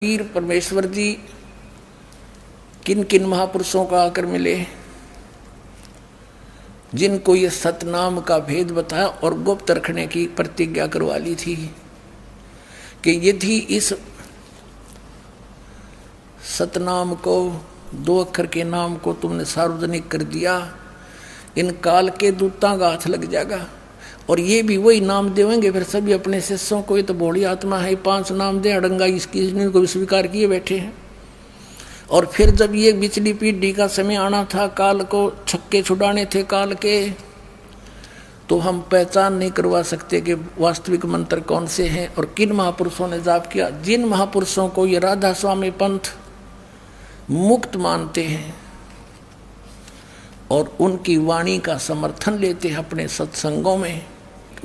पीर परमेश्वर जी किन किन महापुरुषों का आकर मिले, जिनको ये सतनाम का भेद बताया और गुप्त रखने की प्रतिज्ञा करवा ली थी कि यदि इस सतनाम को, दो अक्षर के नाम को तुमने सार्वजनिक कर दिया, इन काल के दूतां का हाथ लग जाएगा। और ये भी वही नाम देवेंगे फिर सभी अपने शिष्यों को। ये तो भोली आत्मा है, 5 नाम दे अड़ंगा इसकी को स्वीकार किए बैठे हैं। और फिर जब ये बिचली पीढ़ी का समय आना था, काल को छक्के छुड़ाने थे काल के, तो हम पहचान नहीं करवा सकते कि वास्तविक मंत्र कौन से हैं और किन महापुरुषों ने जाप किया। जिन महापुरुषों को ये राधा स्वामी पंथ मुक्त मानते हैं और उनकी वाणी का समर्थन लेते हैं अपने सत्संगों में,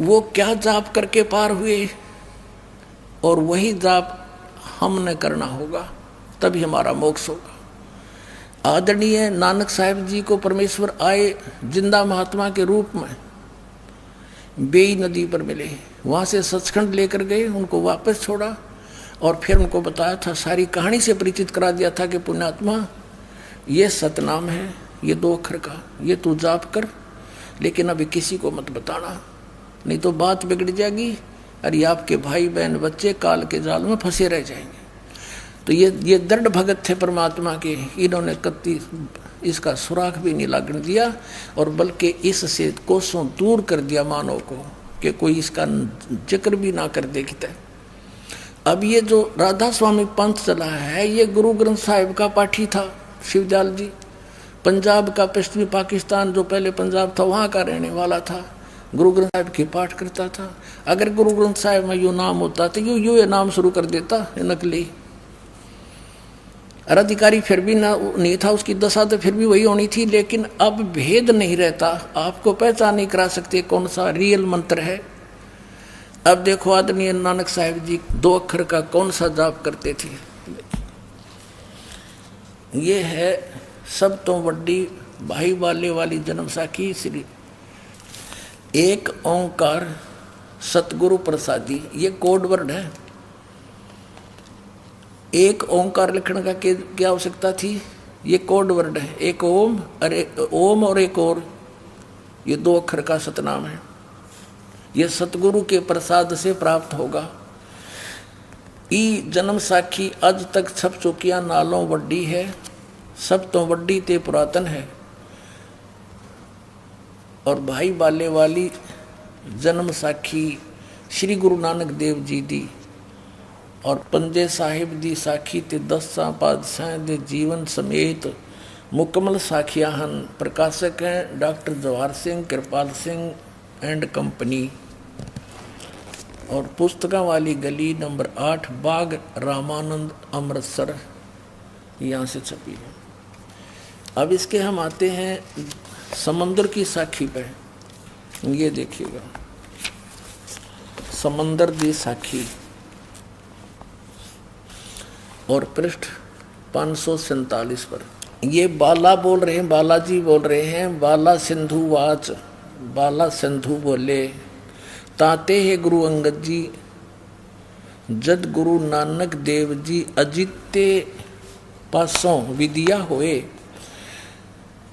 वो क्या जाप करके पार हुए, और वही जाप हमने करना होगा, तभी हमारा मोक्ष होगा। आदरणीय नानक साहिब जी को परमेश्वर आए जिंदा महात्मा के रूप में बेई नदी पर मिले, वहाँ से सचखंड लेकर गए, उनको वापस छोड़ा और फिर उनको बताया था, सारी कहानी से परिचित करा दिया था कि पुण्यात्मा ये सतनाम है, ये 2 अक्षर का, ये तू जाप कर, लेकिन अभी किसी को मत बताना, नहीं तो बात बिगड़ जाएगी। अरे आपके भाई बहन बच्चे काल के जाल में फंसे रह जाएंगे। तो ये दृढ़ भगत थे परमात्मा के, इन्होंने कत्ती इसका सुराख भी नहीं लगने दिया और बल्कि इससे कोसों दूर कर दिया मानव को कि कोई इसका जिक्र भी ना कर देखता है। अब ये जो राधा स्वामी पंथ चला है, ये गुरु ग्रंथ साहिब का पाठी था शिवदयाल जी, पंजाब का, पश्चिमी पाकिस्तान जो पहले पंजाब था वहाँ का रहने वाला था, गुरु ग्रंथ साहिब की पाठ करता था। अगर गुरु ग्रंथ साहिब में यूँ नाम होता तो यूँ ये नाम शुरू कर देता, नकली अधिकारी फिर भी ना नहीं था, उसकी दशा तो फिर भी वही होनी थी। लेकिन अब भेद नहीं रहता, आपको पहचान नहीं करा सकते कौन सा रियल मंत्र है। अब देखो आदरणीय नानक साहिब जी 2 अक्षर का कौन सा जाप करते थे। ये है सब तो वड्डी भाई वाले वाली जन्म साखी श्री एक ओंकार सतगुरु प्रसादी, ये कोड वर्ड है। एक ओंकार लिखने का क्या आवश्यकता थी, ये कोड वर्ड है। एक ओम, अरे ओम और एक और, ये 2 अक्षर का सतनाम है। ये सतगुरु के प्रसाद से प्राप्त होगा। ई जन्म साखी अज तक छप चुकिया नालों वड्डी है, सब तो वड्डी ते पुरातन है। और भाई बाले वाली जन्म साखी श्री गुरु नानक देव जी दी, और पंजे साहिब दी साखी ते 10 पातशाह दे जीवन समेत मुकम्मल साखियां हन। प्रकाशक हैं doctor Jawahar Singh, Kripal Singh and company, और पुस्तकों वाली गली नंबर 8 बाग रामानंद अमृतसर, यहाँ से छपी है। अब इसके हम आते हैं समंदर की साखी पे। ये देखिएगा, समंदर दी साखी, और पृष्ठ 547 पर। ये बाला बोल रहे हैं, बालाजी बोल रहे हैं। बाला सिंधु वाच, बाला सिंधु बोले, ताते है गुरु अंगद जी, जद गुरु नानक देव जी अजिते पासों विदिया होए,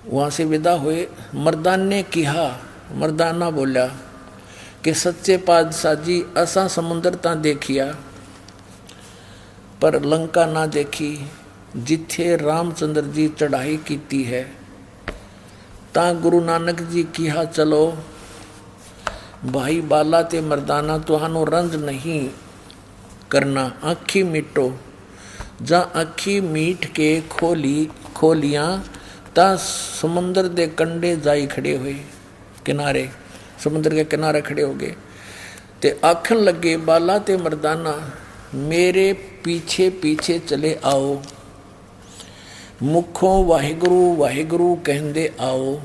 वहाँ से विदा हुए। मर्दान ने कहा, मर्दाना बोला कि सच्चे पातशाह जी असा समुद्र ता देखिया पर लंका ना देखी, जिथे रामचंद्र जी चढ़ाई कीती है। ता गुरु नानक जी कहा चलो भाई बाला ते मर्दाना, तुहानू रंज नहीं करना, आखी मीटो। जा आखी मीट के खोलियां ता समुंदर दे कंडे जाई खड़े हुए, किनारे, समुद्र के किनारे खड़े हो गए। ते आखन लगे बाला ते मर्दाना, मेरे पीछे पीछे चले आओ, मुखों वाहिगुरु वाहिगुरु कहंदे आओ।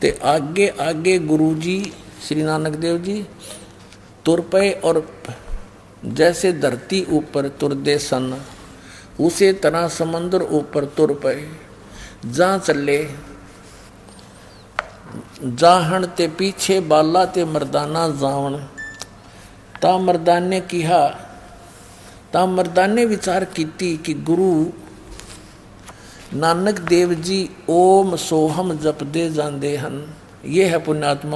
ते आगे आगे गुरु जी श्री नानक देव जी तुर पे, और जैसे धरती ऊपर तुरदे सन, उसे तरह समंदर ऊपर तुर पे। जा चले जाहन ते पीछे बाला ते मर्दाना जावन। ता मर्दान ने कहा, ਤਾਂ ਮਰਦਾਂ ਨੇ ਵਿਚਾਰ ਕੀਤੀ ਕਿ ਗੁਰੂ ਨਾਨਕ ਦੇਵ ਜੀ ਓਮ ਸੋਹਮ ਜਪਦੇ ਜਾਂਦੇ ਹਨ। ਇਹ ਹੈ ਪੁਣਾਤਮਾ